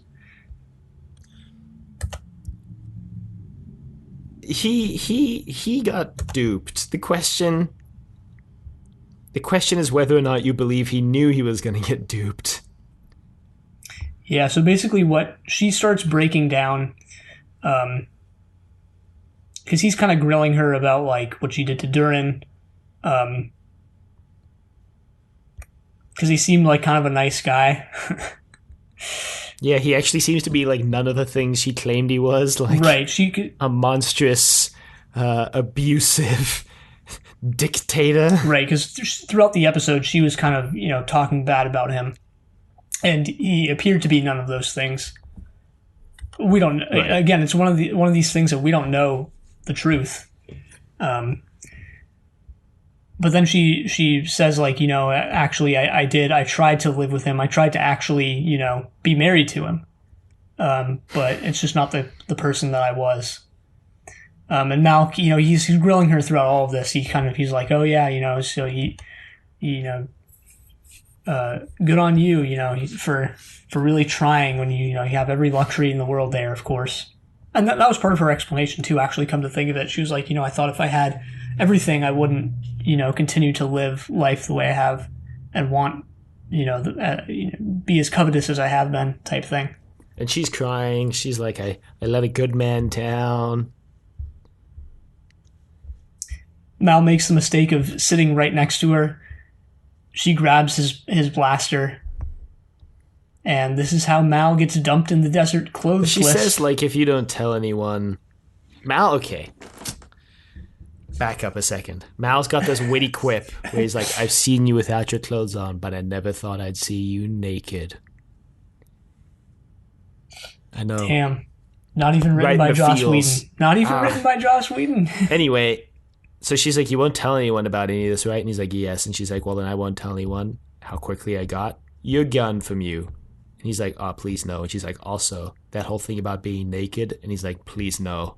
He got duped. The question is whether or not you believe he knew he was going to get duped. Yeah, so basically what she starts breaking down, because he's kind of grilling her about like what she did to Durin, because he seemed like kind of a nice guy. Yeah, he actually seems to be like none of the things she claimed he was. Like, right, a monstrous, abusive dictator. Right, because throughout the episode, she was kind of talking bad about him, and he appeared to be none of those things. We don't. Right. Again, it's one of these things that we don't know the truth. But then she says, like, actually, I did. I tried to live with him. I tried to actually, be married to him. But it's just not the person that I was. And now, he's grilling her throughout all of this. He's like, oh yeah, so good on you, for really trying when you have every luxury in the world there, of course. And that was part of her explanation too, actually, come to think of it. She was like, I thought if I had everything, I wouldn't, continue to live life the way I have and want, be as covetous as I have been, type thing. And she's crying. She's like, I let a good man down. Mal makes the mistake of sitting right next to her. She grabs his blaster. And this is how Mal gets dumped in the desert clothesless. She says, like, if you don't tell anyone... Mal, okay. back up a second. Mal's got this witty quip where he's like, I've seen you without your clothes on, but I never thought I'd see you naked. I know. Damn. Not even written by Joss Whedon. Not even written by Joss Whedon. Anyway, so she's like, you won't tell anyone about any of this, right? And he's like, yes. And she's like, well, then I won't tell anyone how quickly I got your gun from you. And he's like, oh, please no. And she's like, also, that whole thing about being naked. And he's like, please no.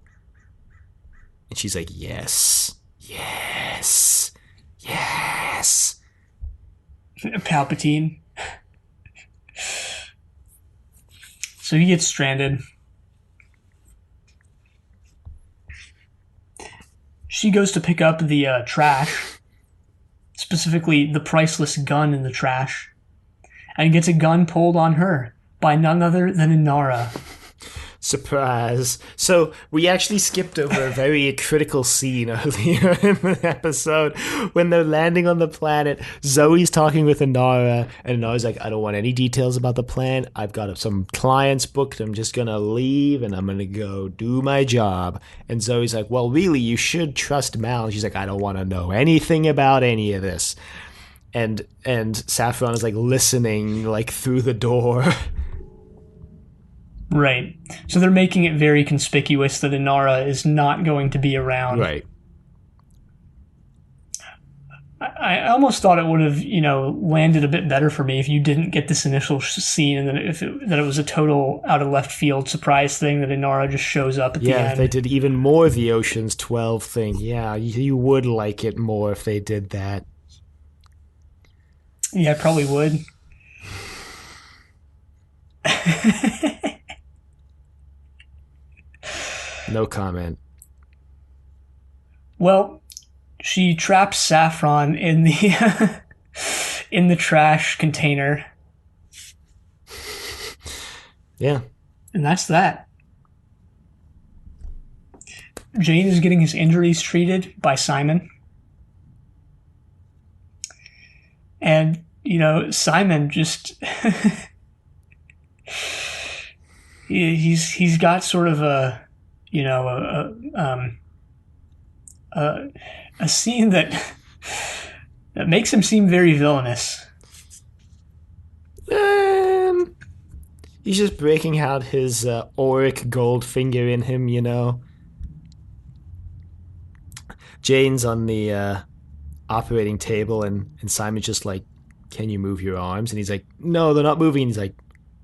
And she's like, yes, yes, yes. Palpatine. So he gets stranded. She goes to pick up the trash, specifically the priceless gun in the trash, and gets a gun pulled on her by none other than Inara. Surprise. So we actually skipped over a very critical scene earlier in the episode when they're landing on the planet. Zoe's talking with Inara, and Inara's like, I don't want any details about the plan. I've got some clients booked. I'm just going to leave, and I'm going to go do my job. And Zoe's like, well, really, you should trust Mal. And she's like, I don't want to know anything about any of this. And Saffron is like listening like through the door. Right. So they're making it very conspicuous that Inara is not going to be around. Right. I almost thought it would have, landed a bit better for me if you didn't get this initial scene and then that it was a total out of left field surprise thing that Inara just shows up at the end. Yeah, if they did even more of the Ocean's 12 thing. Yeah, you would like it more if they did that. Yeah, I probably would. No comment. Well, she traps Saffron in the in the trash container. Yeah. And that's that. Jane is getting his injuries treated by Simon. And, Simon just he's got sort of a scene that makes him seem very villainous. He's just breaking out his auric gold finger in him, Jane's on the operating table, and Simon's just like, can you move your arms? And he's like, no, they're not moving. And he's like,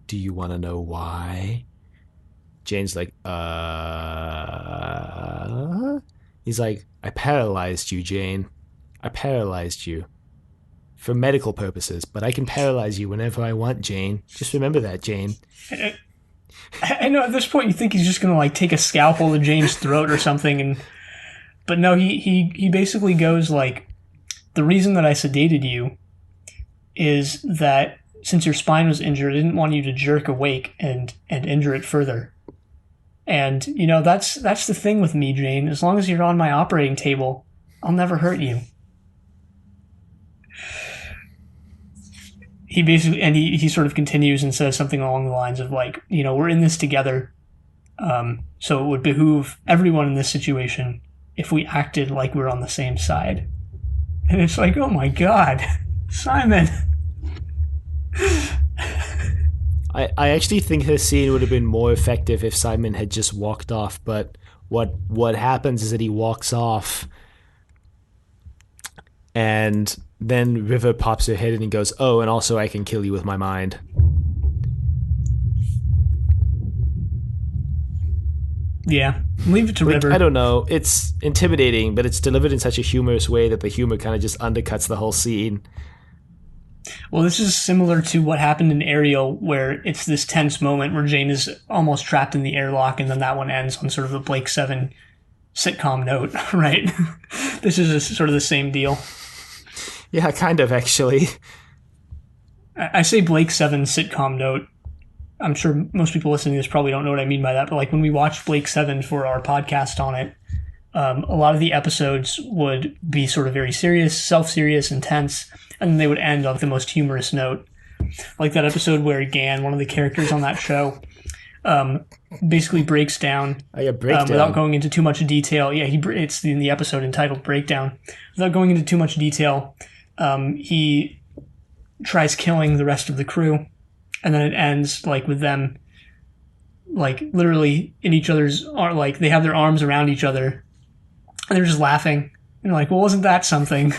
do you want to know why? Jane's like, He's like, I paralyzed you, Jane. I paralyzed you. For medical purposes, but I can paralyze you whenever I want, Jane. Just remember that, Jane. I know at this point you think he's just going to take a scalpel to Jane's throat or something, but no, he basically goes like, the reason that I sedated you is that since your spine was injured, I didn't want you to jerk awake and injure it further. And, that's the thing with me, Jane. As long as you're on my operating table, I'll never hurt you. He basically, and he sort of continues and says something along the lines of like, we're in this together. So it would behoove everyone in this situation if we acted like we're on the same side. And it's like, oh my God, Simon. I actually think this scene would have been more effective if Simon had just walked off, but what happens is that he walks off and then River pops her head and he goes, oh, and also I can kill you with my mind. Yeah, leave it to River. I don't know. It's intimidating, but it's delivered in such a humorous way that the humor kind of just undercuts the whole scene. Well, this is similar to what happened in Ariel, where it's this tense moment where Jane is almost trapped in the airlock, and then that one ends on sort of a Blake 7 sitcom note, right? This is sort of the same deal. Yeah, kind of, actually. I say Blake 7 sitcom note. I'm sure most people listening to this probably don't know what I mean by that, but like when we watched Blake 7 for our podcast on it, a lot of the episodes would be sort of very serious, self-serious, intense, and then they would end on the most humorous note. Like that episode where Gan, one of the characters on that show, basically breaks down. Oh, yeah, breakdown. Without going into too much detail. Yeah, it's in the episode entitled Breakdown. Without going into too much detail, he tries killing the rest of the crew, and then it ends like with them like literally in each other's like they have their arms around each other and they're just laughing and like, well, wasn't that something?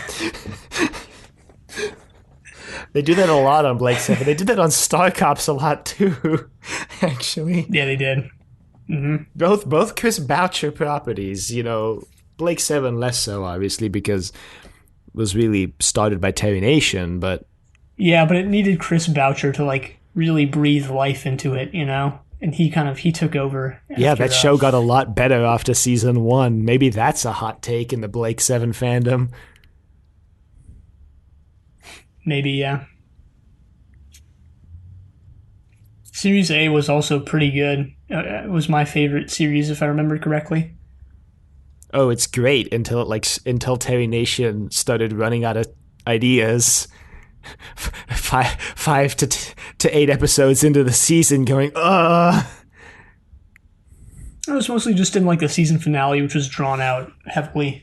They do that a lot on Blake 7. They did that on Star Cops a lot too, actually. Yeah, they did. Mm-hmm. Both Chris Boucher properties, Blake 7 less so, obviously, because it was really started by Terry Nation, but... Yeah, but it needed Chris Boucher to, like, really breathe life into it, And he took over. Yeah, that show got a lot better after season 1. Maybe that's a hot take in the Blake 7 fandom. Maybe, yeah. Series A was also pretty good. It was my favorite series, if I remember correctly. Oh, it's great until Terry Nation started running out of ideas. 5 to 8 episodes into the season, going, ugh. It was mostly just in like the season finale, which was drawn out heavily.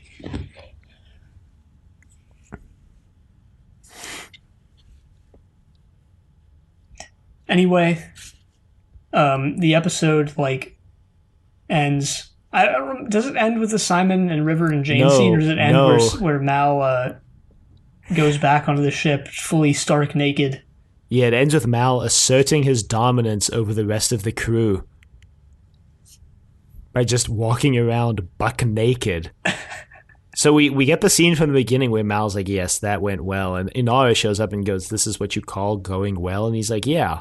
Anyway, the episode like ends. Does it end with the Simon and River and Jane scene, or does it end where Mal goes back onto the ship fully stark naked? Yeah, it ends with Mal asserting his dominance over the rest of the crew by just walking around buck naked. So we get the scene from the beginning where Mal's like, yes, that went well. And Inara shows up and goes, this is what you call going well? And he's like, yeah.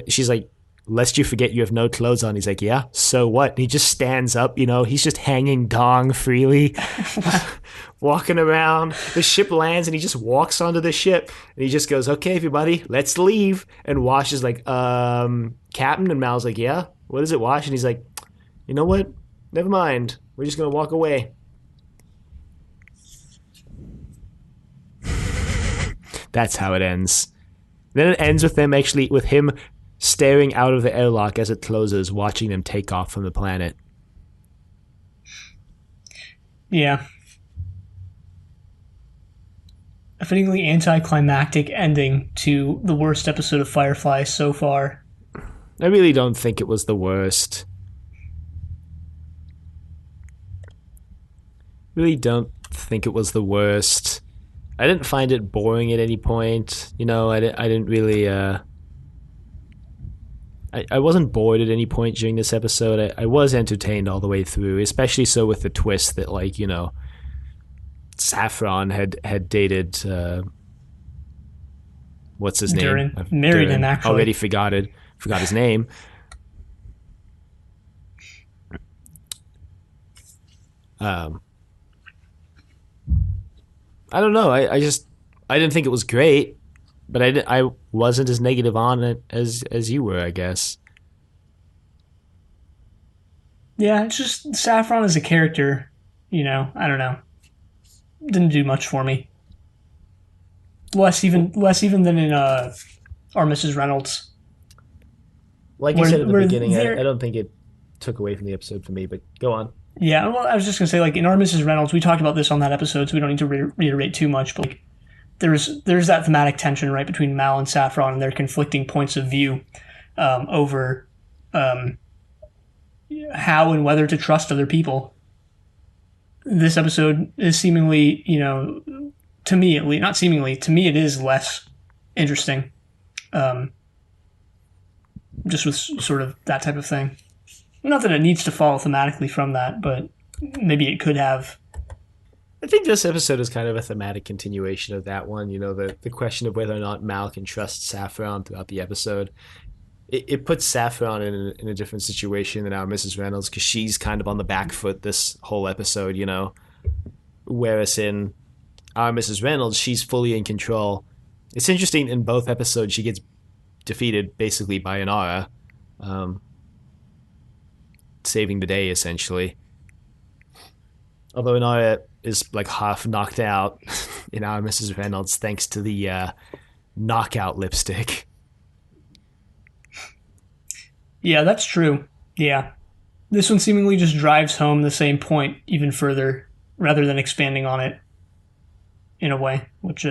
She's like, lest you forget you have no clothes on. He's like, yeah, so what? And he just stands up, he's just hanging dong freely, walking around. The ship lands and he just walks onto the ship and he just goes, okay, everybody, let's leave. And Wash is like, Captain? And Mal's like, yeah, what is it, Wash? And he's like, you know what? Never mind. We're just going to walk away. That's how it ends. Then it ends with him staring out of the airlock as it closes, watching them take off from the planet. Yeah. A fittingly anticlimactic ending to the worst episode of Firefly so far. I really don't think it was the worst. Really don't think it was the worst. I didn't find it boring at any point. I didn't really... I wasn't bored at any point during this episode. I was entertained all the way through, especially so with the twist that, Saffron had dated... what's his name? Married him, actually. Already forgot his name. I don't know. I didn't think it was great, but I wasn't as negative on it as you were, I guess. Yeah, it's just Saffron as a character, I don't know. Didn't do much for me. Less even than in Our Mrs. Reynolds. Like you said at the beginning, I don't think it took away from the episode for me, but go on. Yeah, well, I was just going to say, in Our Mrs. Reynolds, we talked about this on that episode, so we don't need to reiterate too much, but there's that thematic tension, right, between Mal and Saffron and their conflicting points of view over how and whether to trust other people. This episode is seemingly, to me at least, not seemingly, to me it is less interesting. Just with sort of that type of thing. Not that it needs to follow thematically from that, but maybe it could have. I think this episode is kind of a thematic continuation of that one. The question of whether or not Mal can trust Saffron throughout the episode. It puts Saffron in a different situation than our Mrs. Reynolds because she's kind of on the back foot this whole episode, Whereas in our Mrs. Reynolds, she's fully in control. It's interesting, in both episodes, she gets defeated basically by Inara. Saving the day, essentially. Although Inara is half knocked out in our Mrs. Reynolds thanks to the knockout lipstick. Yeah, that's true. Yeah. This one seemingly just drives home the same point even further rather than expanding on it in a way, which,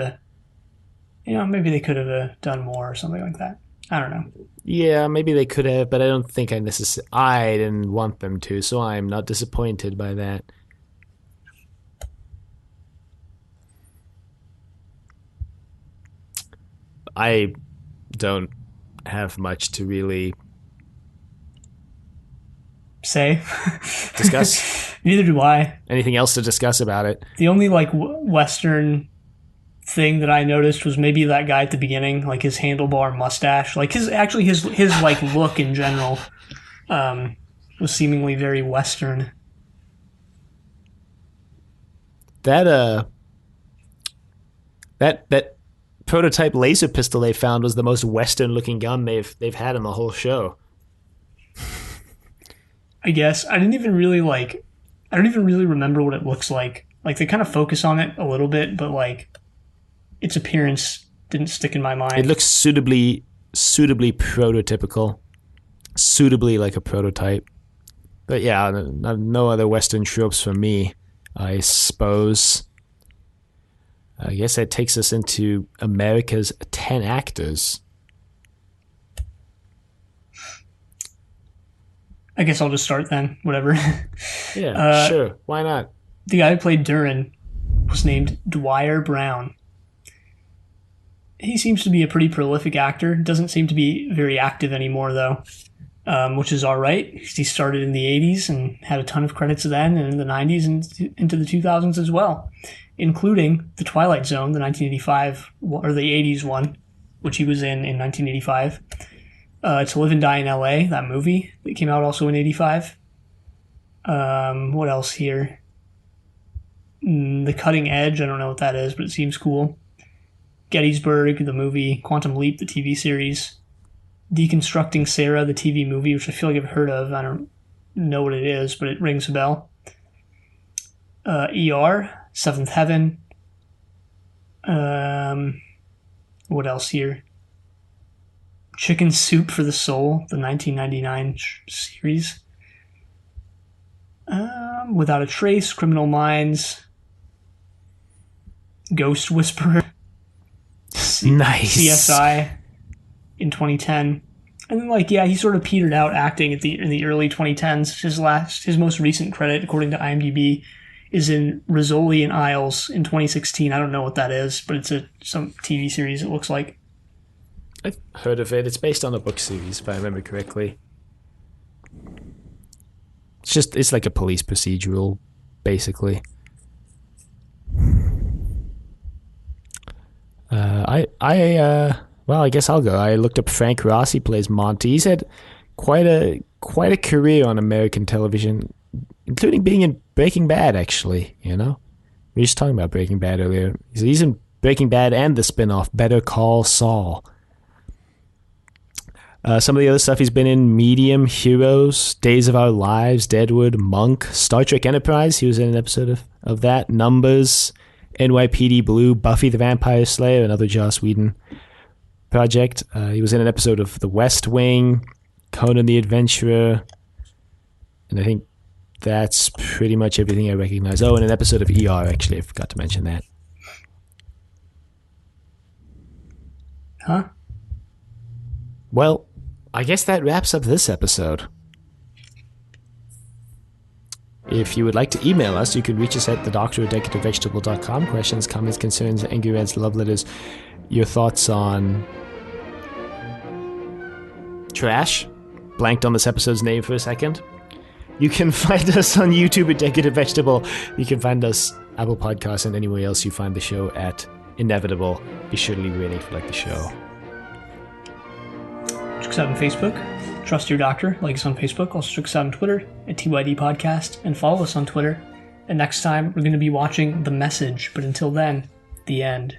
maybe they could have done more or something like that. I don't know. Yeah, maybe they could have, but I don't think I didn't want them to, so I'm not disappointed by that. I don't have much to really Say. discuss. Neither do I. Anything else to discuss about it? The only, Western thing that I noticed was maybe that guy at the beginning, like his handlebar mustache. Like his look in general was seemingly very Western. That that prototype laser pistol they found was the most Western looking gun they've had in the whole show. I guess I don't even really remember what it looks like. Like they kind of focus on it a little bit, but like its appearance didn't stick in my mind. It looks suitably prototypical, suitably like a prototype. But yeah, no other Western tropes for me, I suppose. I guess that takes us into America's 10 actors. I guess I'll just start then. Whatever. Yeah, sure. Why not? The guy who played Durin was named Dwyer Brown. He seems to be a pretty prolific actor. Doesn't seem to be very active anymore, though, which is all right. He started in the 80s and had a ton of credits then, and in the 90s and into the 2000s as well, including The Twilight Zone, the 1985, or the 80s one, which he was in 1985. To Live and Die in L.A., that movie that came out also in 85. What else here? The Cutting Edge, I don't know what that is, but it seems cool. Gettysburg, the movie. Quantum Leap, the TV series. Deconstructing Sarah, the TV movie, which I feel like I've heard of. I don't know what it is, but it rings a bell. ER, Seventh Heaven. What else here? Chicken Soup for the Soul, the 1999 series. Without a Trace, Criminal Minds, Ghost Whisperer, Nice. CSI in 2010. And then, he sort of petered out acting in the early 2010s. His most recent credit, according to IMDb, is in Rizzoli and Isles in 2016. I don't know what that is, but it's some TV series, it looks like. I've heard of it. It's based on a book series, if I remember correctly. It's like a police procedural, basically. I guess I'll go. I looked up Frank Ross. He plays Monty. He's had quite a career on American television, including being in Breaking Bad, actually, We were just talking about Breaking Bad earlier. He's in Breaking Bad and the spin-off Better Call Saul. Some of the other stuff he's been in: Medium, Heroes, Days of Our Lives, Deadwood, Monk, Star Trek Enterprise. He was in an episode of that. Numbers, NYPD Blue, Buffy the Vampire Slayer, another Joss Whedon project. He was in an episode of The West Wing, Conan the Adventurer, and I think that's pretty much everything I recognize. Oh, and an episode of ER, actually. I forgot to mention that. Huh? Well, I guess that wraps up this episode. If you would like to email us, you can reach us at thedoctor@decadentvegetable.com. Questions, comments, concerns, angry rants, love letters, your thoughts on trash. Blanked on this episode's name for a second. You can find us on YouTube at Decadent Vegetable. You can find us Apple Podcasts and anywhere else you find the show at Inevitable. Be sure to leave a rating if you like the show. Check us out on Facebook. Trust Your Doctor. Like us on Facebook. Also check us out on Twitter at TYD Podcast. And follow us on Twitter. And next time, we're going to be watching The Message. But until then, the end.